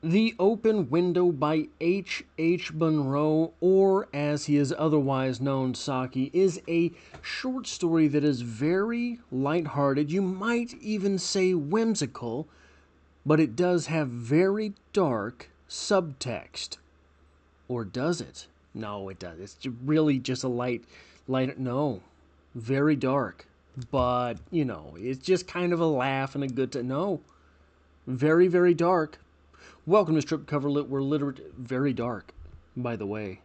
The Open Window by H. Munro, or as he is otherwise known, Saki, is a short story that is very lighthearted. You might even say whimsical, but it does have very dark subtext. Or does it? No, it does. It's really just a no, very dark. But, it's just kind of a laugh and a good time. No, very, very dark. Welcome to Strip Cover Lit, where very dark, by the way.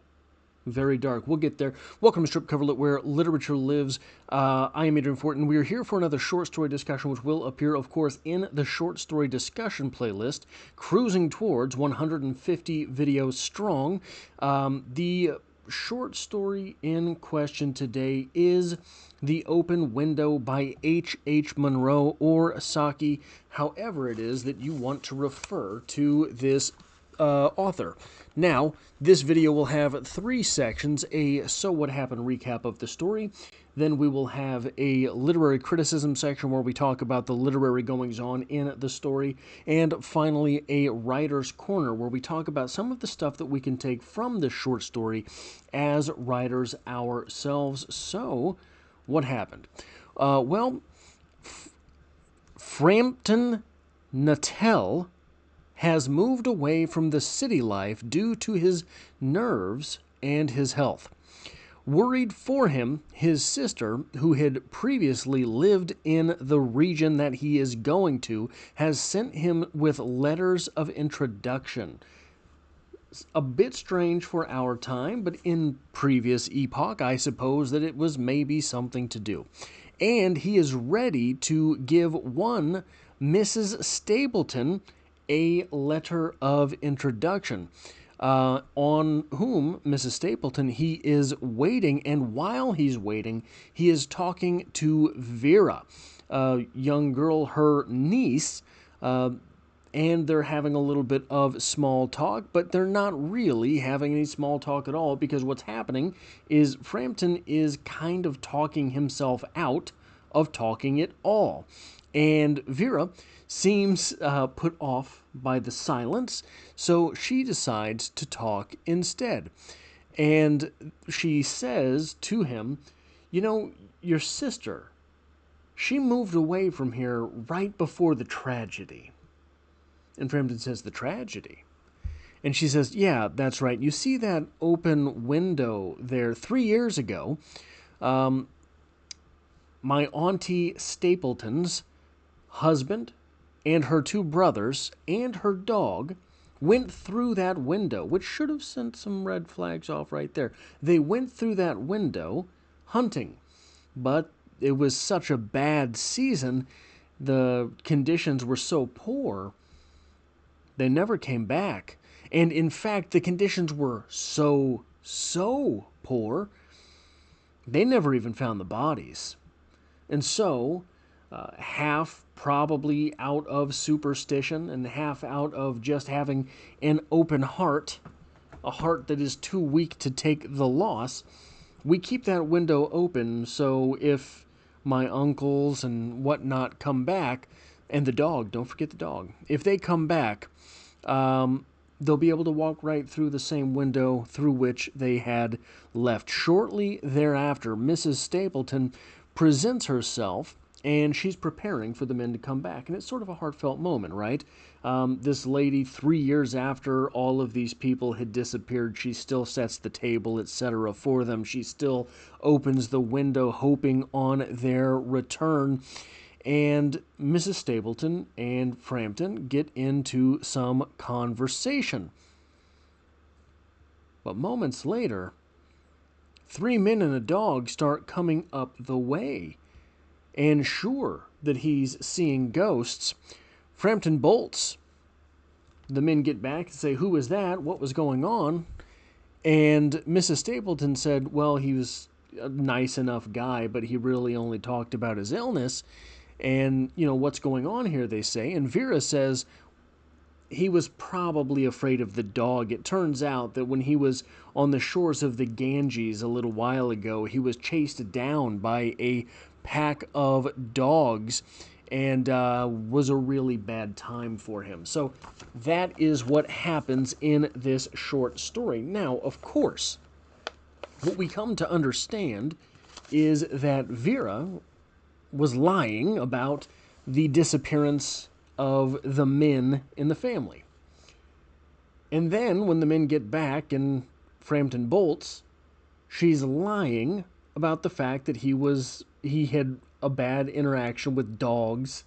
Very dark. We'll get there. Welcome to Strip Cover Lit, where literature lives. I am Adrian Fort, and we are here for another short story discussion, which will appear, of course, in the short story discussion playlist, cruising towards 150 videos strong. The short story in question today is The Open Window by H. Munro, or Saki, however it is that you want to refer to this author. Now, this video will have 3 sections: a So What Happened recap of the story, then we will have a literary criticism section where we talk about the literary goings-on in the story, and finally a writer's corner where we talk about some of the stuff that we can take from this short story as writers ourselves. So, what happened? Frampton Natel has moved away from the city life due to his nerves and his health. Worried for him, his sister, who had previously lived in the region that he is going to, has sent him with letters of introduction. A bit strange for our time, but in previous epoch, I suppose that it was maybe something to do. And he is ready to give one Mrs. Stapleton a letter of introduction, on whom, Mrs. Stapleton, he is waiting, and while he's waiting, he is talking to Vera, a young girl, her niece, and they're having a little bit of small talk, but they're not really having any small talk at all, because what's happening is Frampton is kind of talking himself out of talking at all. And Vera seems put off by the silence, so she decides to talk instead. And she says to him, your sister, she moved away from here right before the tragedy. And Frampton says, the tragedy? And she says, yeah, that's right. You see that open window there? 3 years ago, my Auntie Stapleton's husband and her 2 brothers and her dog went through that window, which should have sent some red flags off right there. They went through that window hunting, but it was such a bad season, the conditions were so poor, they never came back. And in fact, the conditions were so poor, they never even found the bodies. And so, half probably out of superstition and half out of just having an open heart, a heart that is too weak to take the loss, we keep that window open so if my uncles and whatnot come back, and the dog, don't forget the dog, if they come back, they'll be able to walk right through the same window through which they had left. Shortly thereafter, Mrs. Stapleton presents herself, and she's preparing for the men to come back. And it's sort of a heartfelt moment, right? This lady, 3 years after all of these people had disappeared, she still sets the table, etc. for them. She still opens the window, hoping on their return. And Mrs. Stapleton and Frampton get into some conversation. But moments later, 3 men and a dog start coming up the way. And sure that he's seeing ghosts, Frampton bolts. The men get back and say, who was that? What was going on? And Mrs. Stapleton said, well, he was a nice enough guy, but he really only talked about his illness. And, what's going on here, they say. And Vera says he was probably afraid of the dog. It turns out that when he was on the shores of the Ganges a little while ago, he was chased down by a pack of dogs, and was a really bad time for him. So that is what happens in this short story. Now, of course, what we come to understand is that Vera was lying about the disappearance of the men in the family. And then when the men get back and Frampton bolts, she's lying about the fact that he had a bad interaction with dogs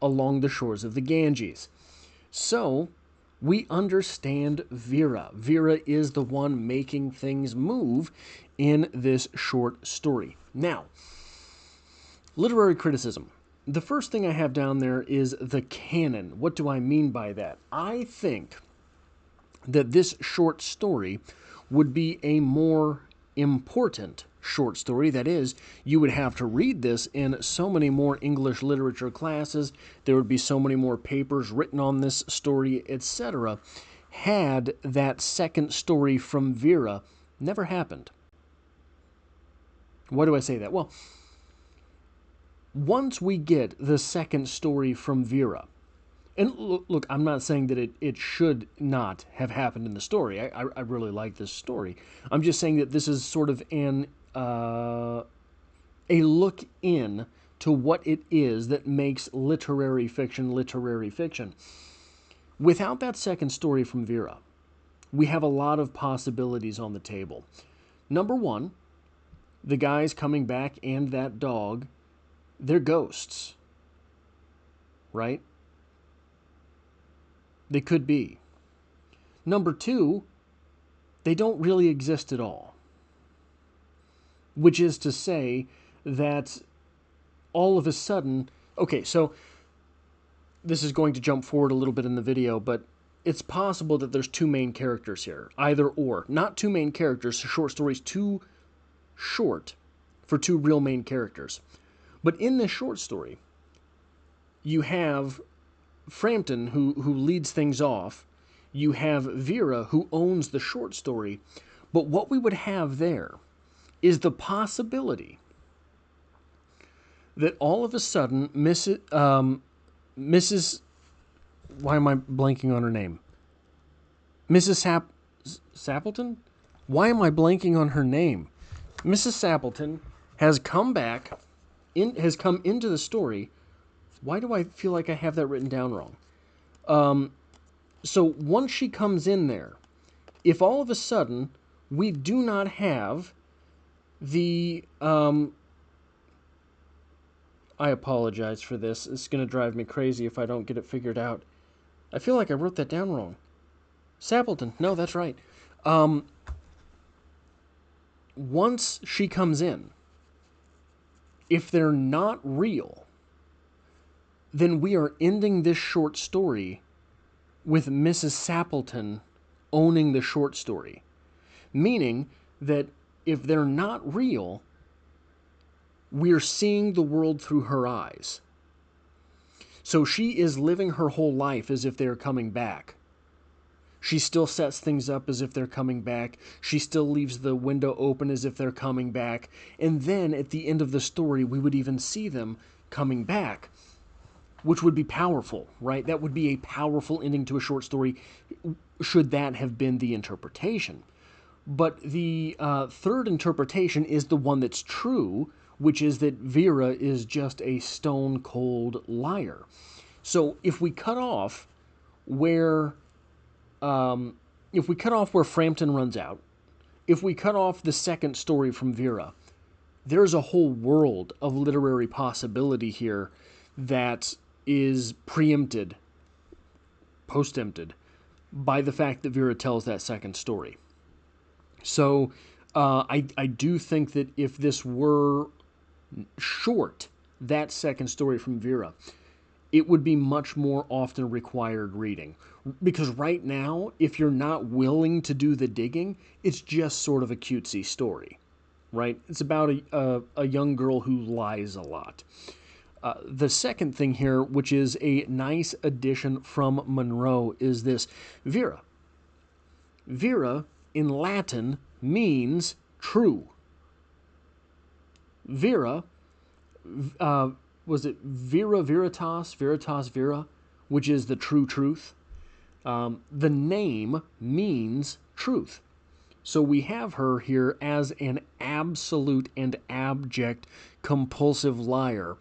along the shores of the Ganges. So we understand Vera. Vera is the one making things move in this short story. Now, literary criticism. The first thing I have down there is the canon. What do I mean by that? I think that this short story would be a more important short story. That is, you would have to read this in so many more English literature classes. There would be so many more papers written on this story, etc. Had that second story from Vera never happened. Why do I say that? Well, once we get the second story from Vera, and look, I'm not saying that it should not have happened in the story. I really like this story. I'm just saying that this is sort of a look in to what it is that makes literary fiction literary fiction. Without that second story from Vera, we have a lot of possibilities on the table. Number one, the guys coming back and that dog, they're ghosts, right? They could be. Number two, they don't really exist at all. Which is to say that all of a sudden, okay, so this is going to jump forward a little bit in the video, but it's possible that there's two main characters here, either or. Not two main characters, the short story's too short for two real main characters. But in this short story, you have Frampton, who leads things off. You have Vera, who owns the short story. But what we would have there is the possibility that all of a sudden Mrs. Why am I blanking on her name? Mrs. Sappleton? Why am I blanking on her name? Mrs. Sappleton has come back, has come into the story. Why do I feel like I have that written down wrong? So once she comes in there, if all of a sudden we do not have the... I apologize for this. It's going to drive me crazy if I don't get it figured out. I feel like I wrote that down wrong. Sappleton. No, that's right. Once she comes in, if they're not real, then we are ending this short story with Mrs. Sappleton owning the short story. Meaning that if they're not real, we're seeing the world through her eyes. So she is living her whole life as if they're coming back. She still sets things up as if they're coming back. She still leaves the window open as if they're coming back. And then at the end of the story, we would even see them coming back, which would be powerful, right? That would be a powerful ending to a short story, should that have been the interpretation. But the third interpretation is the one that's true, which is that Vera is just a stone-cold liar. So if we cut off where Frampton runs out, if we cut off the second story from Vera, there's a whole world of literary possibility here that is preempted, post-empted, by the fact that Vera tells that second story. So I do think that if this were short, that second story from Vera, it would be much more often required reading. Because right now, if you're not willing to do the digging, it's just sort of a cutesy story, right? It's about a young girl who lies a lot. The second thing here, which is a nice addition from Munro, is this. Vera. Vera, in Latin, means true. Vera, was it Vera Veritas, Veritas Vera, which is the true truth. The name means truth. So we have her here as an absolute and abject compulsive liar,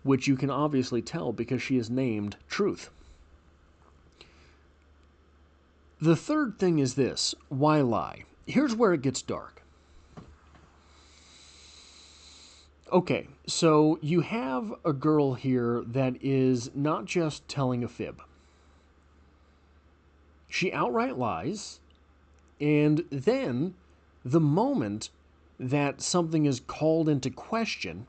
which you can obviously tell because she is named Truth. The third thing is this: why lie? Here's where it gets dark. Okay, so you have a girl here that is not just telling a fib. She outright lies, and then the moment that something is called into question,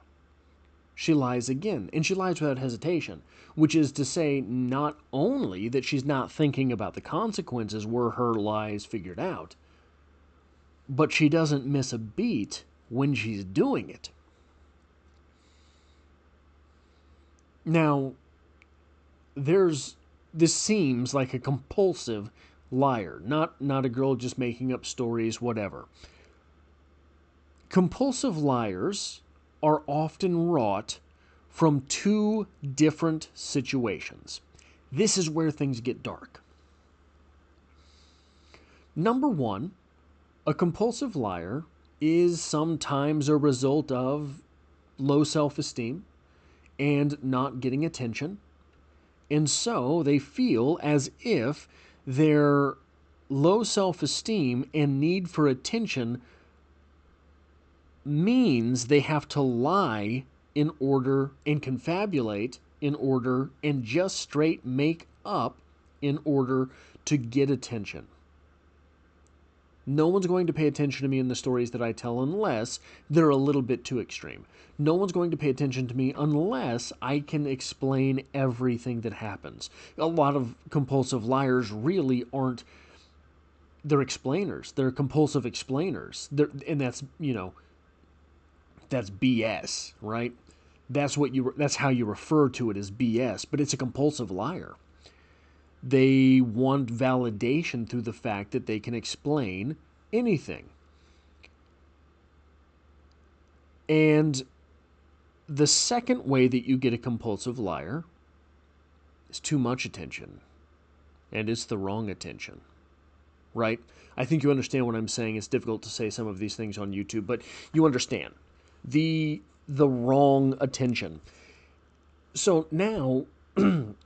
she lies again. And she lies without hesitation, which is to say not only that she's not thinking about the consequences were her lies figured out, but she doesn't miss a beat when she's doing it. Now, this seems like a compulsive liar, not a girl just making up stories, whatever. Compulsive liars are often wrought from two different situations. This is where things get dark. Number one, a compulsive liar is sometimes a result of low self-esteem and not getting attention. And so they feel as if their low self-esteem and need for attention means they have to lie in order and confabulate in order and just straight make up in order to get attention. No one's going to pay attention to me in the stories that I tell unless they're a little bit too extreme. No one's going to pay attention to me unless I can explain everything that happens. A lot of compulsive liars really aren't, they're explainers. They're compulsive explainers. And that's, that's BS, right? That's how you refer to it as BS, but it's a compulsive liar. They want validation through the fact that they can explain anything. And the second way that you get a compulsive liar is too much attention. And it's the wrong attention, right? I think you understand what I'm saying. It's difficult to say some of these things on YouTube, but you understand. The wrong attention. So now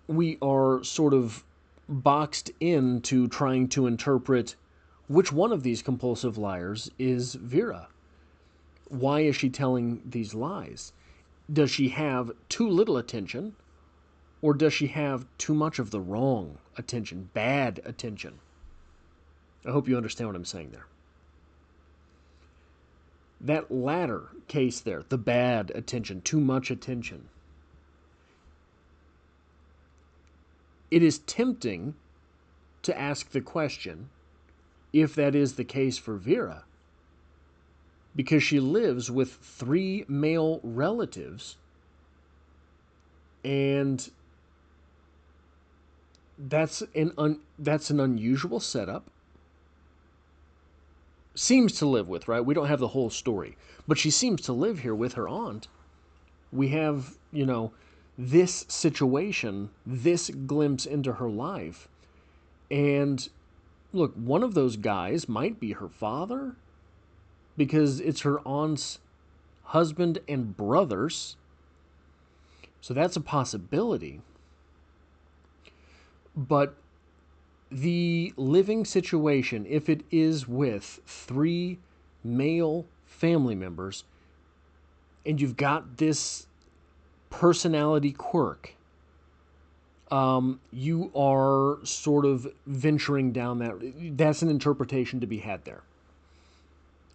we are sort of boxed into trying to interpret which one of these compulsive liars is Vera. Why is she telling these lies? Does she have too little attention, or does she have too much of the wrong attention, bad attention? I hope you understand what I'm saying there. That latter case there, the bad attention, too much attention, it is tempting to ask the question if that is the case for Vera, because she lives with 3 male relatives, and that's an unusual setup. Seems to live with, right? We don't have the whole story, but she seems to live here with her aunt. We have, this situation, this glimpse into her life. And look, one of those guys might be her father, because it's her aunt's husband and brothers. So that's a possibility. But the living situation, if it is with 3 male family members, and you've got this personality quirk, you are sort of venturing down that's an interpretation to be had there.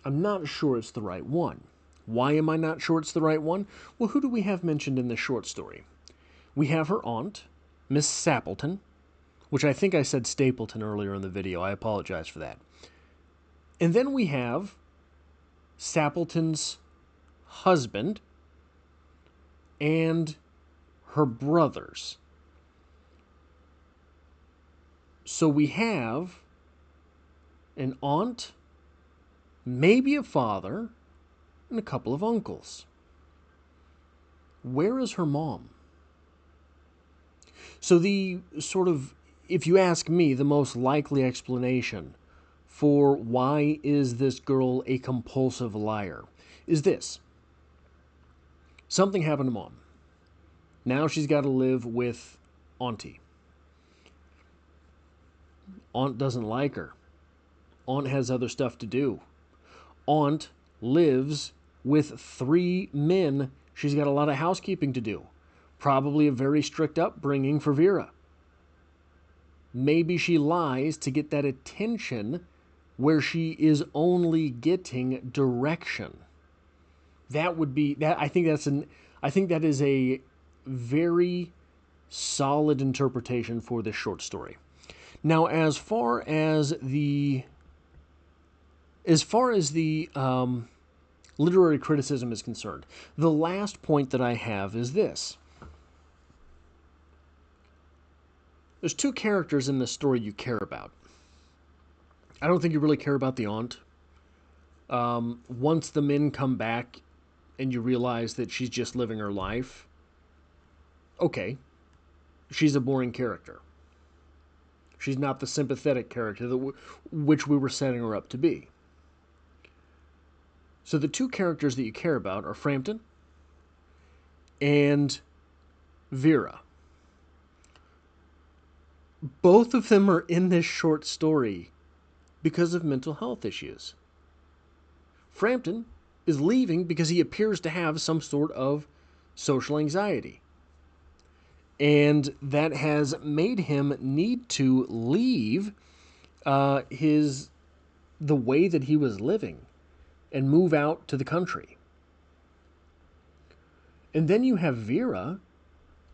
I'm not sure it's the right one. Why am I not sure it's the right one? Well, who do we have mentioned in this short story? We have her aunt, Miss Sappleton, which I think I said Stapleton earlier in the video. I apologize for that. And then we have Sappleton's husband and her brothers. So we have an aunt, maybe a father, and a couple of uncles. Where is her mom? So the sort of, if you ask me, the most likely explanation for why is this girl a compulsive liar is this. Something happened to mom. Now she's got to live with auntie. Aunt doesn't like her. Aunt has other stuff to do. Aunt lives with 3 men. She's got a lot of housekeeping to do. Probably a very strict upbringing for Vera. Maybe she lies to get that attention where she is only getting direction. That would be that. I think that is a very solid interpretation for this short story. Now, as far as the literary criticism is concerned, the last point that I have is this. There's 2 characters in this story you care about. I don't think you really care about the aunt. Once the men come back and you realize that she's just living her life, okay, she's a boring character. She's not the sympathetic character which we were setting her up to be. So the 2 characters that you care about are Frampton and Vera. Both of them are in this short story because of mental health issues. Frampton is leaving because he appears to have some sort of social anxiety. And that has made him need to leave the way that he was living and move out to the country. And then you have Vera,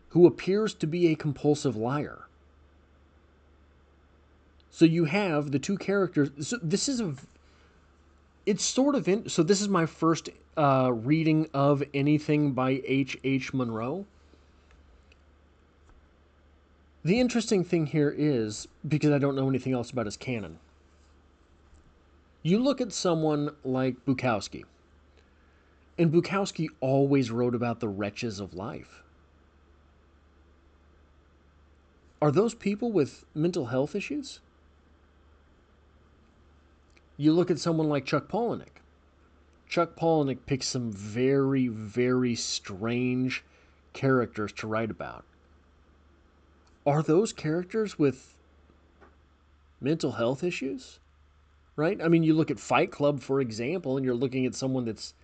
who appears to be a compulsive liar. So you have the 2 characters. So this is so this is my first reading of anything by H. Munro. The interesting thing here is, because I don't know anything else about his canon, you look at someone like Bukowski, and Bukowski always wrote about the wretches of life. Are those people with mental health issues? You look at someone like Chuck Palahniuk. Chuck Palahniuk picks some very, very strange characters to write about. Are those characters with mental health issues? Right? I mean, you look at Fight Club, for example, and you're looking at someone that's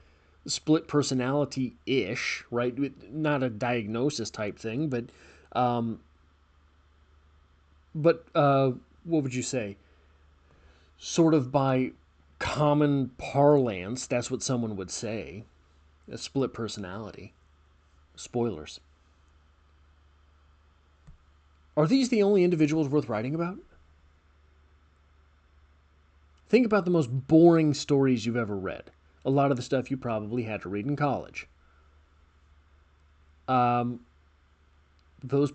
split personality-ish, right? Not a diagnosis type thing, but what would you say? Sort of by common parlance, that's what someone would say. A split personality. Spoilers. Are these the only individuals worth writing about? Think about the most boring stories you've ever read. A lot of the stuff you probably had to read in college. Those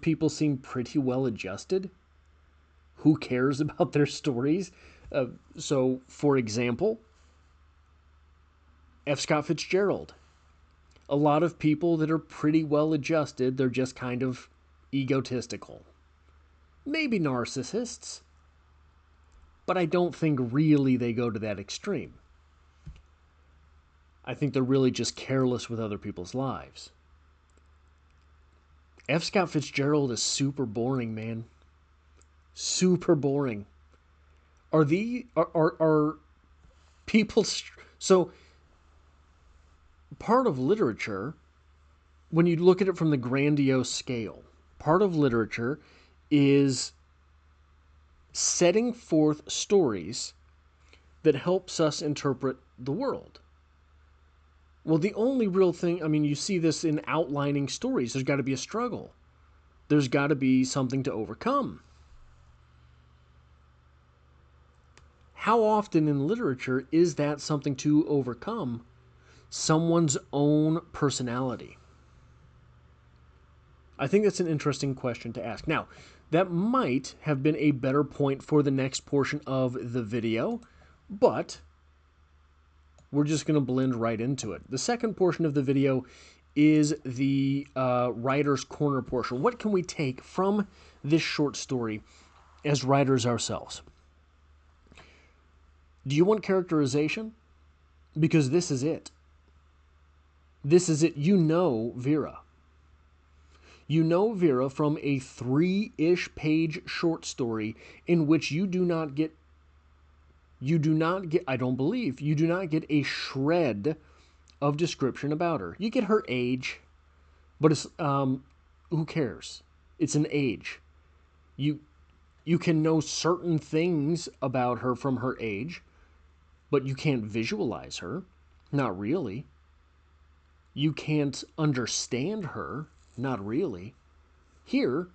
people seem pretty well adjusted. Who cares about their stories? So, for example, F. Scott Fitzgerald. A lot of people that are pretty well adjusted, they're just kind of egotistical. Maybe narcissists. But I don't think really they go to that extreme. I think they're really just careless with other people's lives. F. Scott Fitzgerald is super boring, man. Super boring. Are people... So, part of literature, when you look at it from the grandiose scale, part of literature is setting forth stories that helps us interpret the world. Well, the only real thing, I mean, you see this in outlining stories. There's got to be a struggle. There's got to be something to overcome. How often in literature is that something to overcome? Someone's own personality. I think that's an interesting question to ask. Now, that might have been a better point for the next portion of the video, but we're just going to blend right into it. The second portion of the video is the writer's corner portion. What can we take from this short story as writers ourselves? Do you want characterization? Because this is it. This is it. You know Vera. You know Vera from a 3-ish page short story in which you do not get, I don't believe, you do not get a shred of description about her. You get her age, but it's, who cares? It's an age. You can know certain things about her from her age, but you can't visualize her. Not really. You can't understand her. Not really. Here,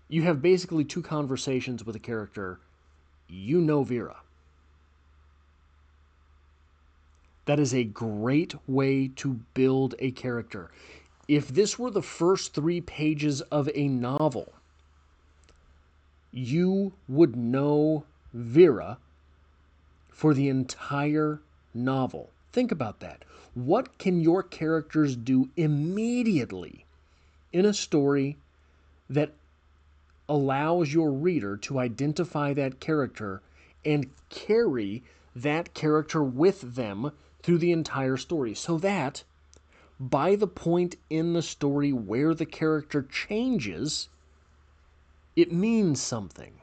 you have basically 2 conversations with a character. You know Vera. That is a great way to build a character. If this were the first 3 pages of a novel, you would know Vera for the entire novel. Think about that. What can your characters do immediately in a story that allows your reader to identify that character and carry that character with them through the entire story, so that by the point in the story where the character changes, it means something.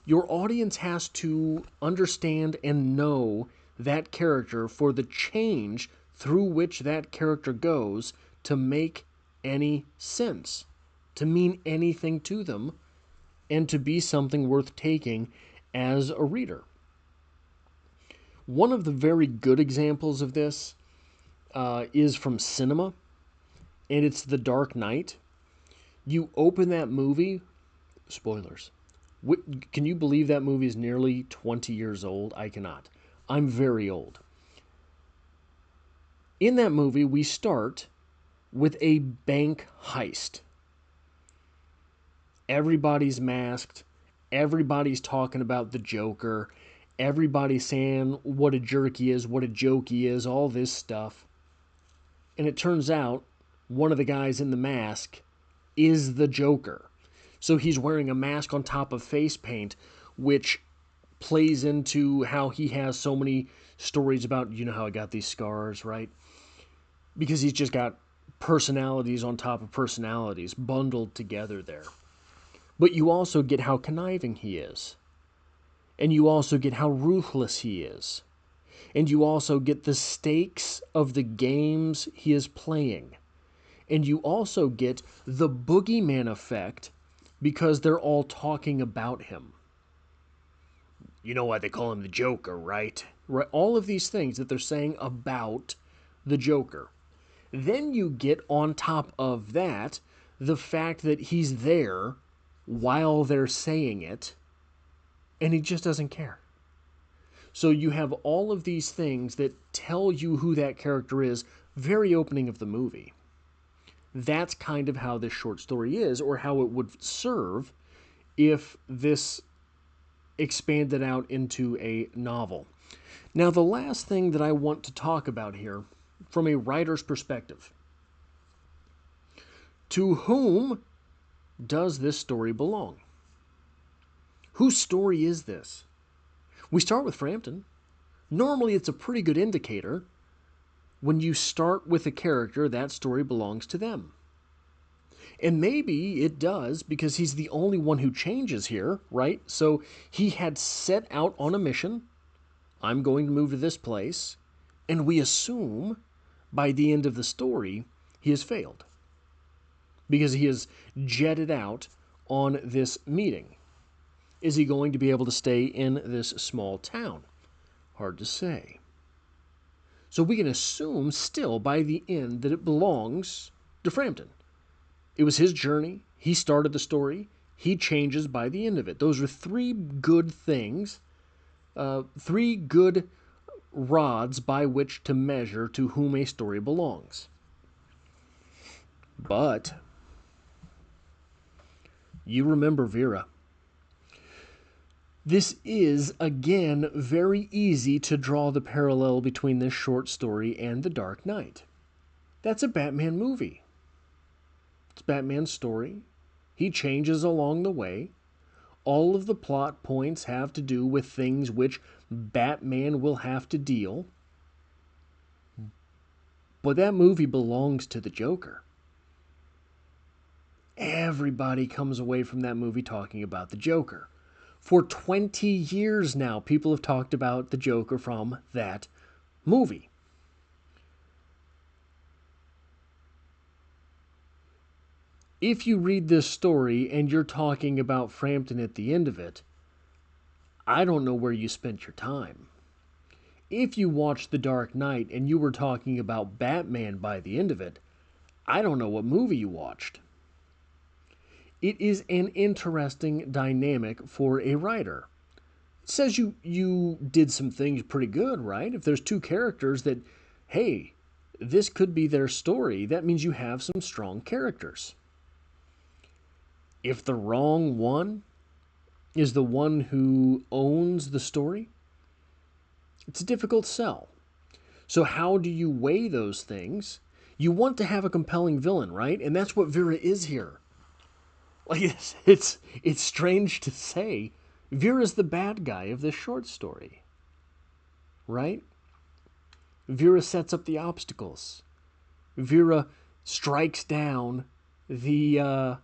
Your audience has to understand and know that character for the change through which that character goes to make any sense, to mean anything to them, and to be something worth taking as a reader. One of the very good examples of this is from cinema, and it's The Dark Knight. You open that movie, spoilers. Can you believe that movie is nearly 20 years old? I cannot. I'm very old. In that movie, we start with a bank heist. Everybody's masked. Everybody's talking about the Joker. Everybody's saying what a jerk he is, what a joke he is, all this stuff. And it turns out one of the guys in the mask is the Joker. So he's wearing a mask on top of face paint, which plays into how he has so many stories about, you know how I got these scars, right? Because he's just got personalities on top of personalities bundled together there. But you also get how conniving he is. And you also get how ruthless he is. And you also get the stakes of the games he is playing. And you also get the boogeyman effect because they're all talking about him. You know why they call him the Joker, right? Right. All of these things that they're saying about the Joker. Then you get on top of that the fact that he's there while they're saying it, and he just doesn't care. So you have all of these things that tell you who that character is, very opening of the movie. That's kind of how this short story is, or how it would serve if this expanded out into a novel. Now, the last thing that I want to talk about here, from a writer's perspective, to whom does this story belong? Whose story is this? We start with Frampton. Normally, it's a pretty good indicator. When you start with a character, that story belongs to them. And maybe it does because he's the only one who changes here, right? So he had set out on a mission. I'm going to move to this place. And we assume by the end of the story, he has failed. Because he has jetted out on this meeting. Is he going to be able to stay in this small town? Hard to say. So we can assume still by the end that it belongs to Frampton. It was his journey. He started the story. He changes by the end of it. Those are 3 good things, 3 good rods by which to measure to whom a story belongs. But you remember Vera. This is, again, very easy to draw the parallel between this short story and The Dark Knight. That's a Batman movie. It's Batman's story. He changes along the way. All of the plot points have to do with things which Batman will have to deal. But that movie belongs to the Joker. Everybody comes away from that movie talking about the Joker. For 20 years now, people have talked about the Joker from that movie. If you read this story and you're talking about Frampton at the end of it, I don't know where you spent your time. If you watched The Dark Knight and you were talking about Batman by the end of it, I don't know what movie you watched. It is an interesting dynamic for a writer. It says you did some things pretty good, right? If there's two characters that, hey, this could be their story, that means you have some strong characters. If the wrong one is the one who owns the story, it's a difficult sell. So how do you weigh those things? You want to have a compelling villain, right? And that's what Vera is here. Like, it's strange to say, Vera's the bad guy of this short story, right? Vera sets up the obstacles. Vera strikes down the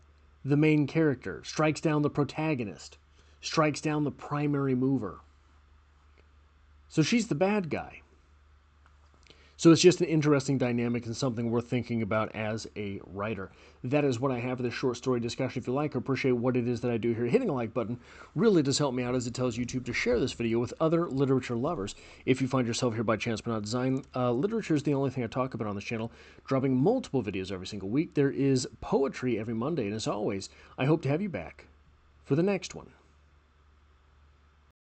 main character, strikes down the protagonist, strikes down the primary mover. So she's the bad guy. So it's just an interesting dynamic and something worth thinking about as a writer. That is what I have for this short story discussion. If you like or appreciate what it is that I do here, hitting a like button really does help me out, as it tells YouTube to share this video with other literature lovers. If you find yourself here by chance but not design, literature is the only thing I talk about on this channel, dropping multiple videos every single week. There is poetry every Monday, and as always, I hope to have you back for the next one.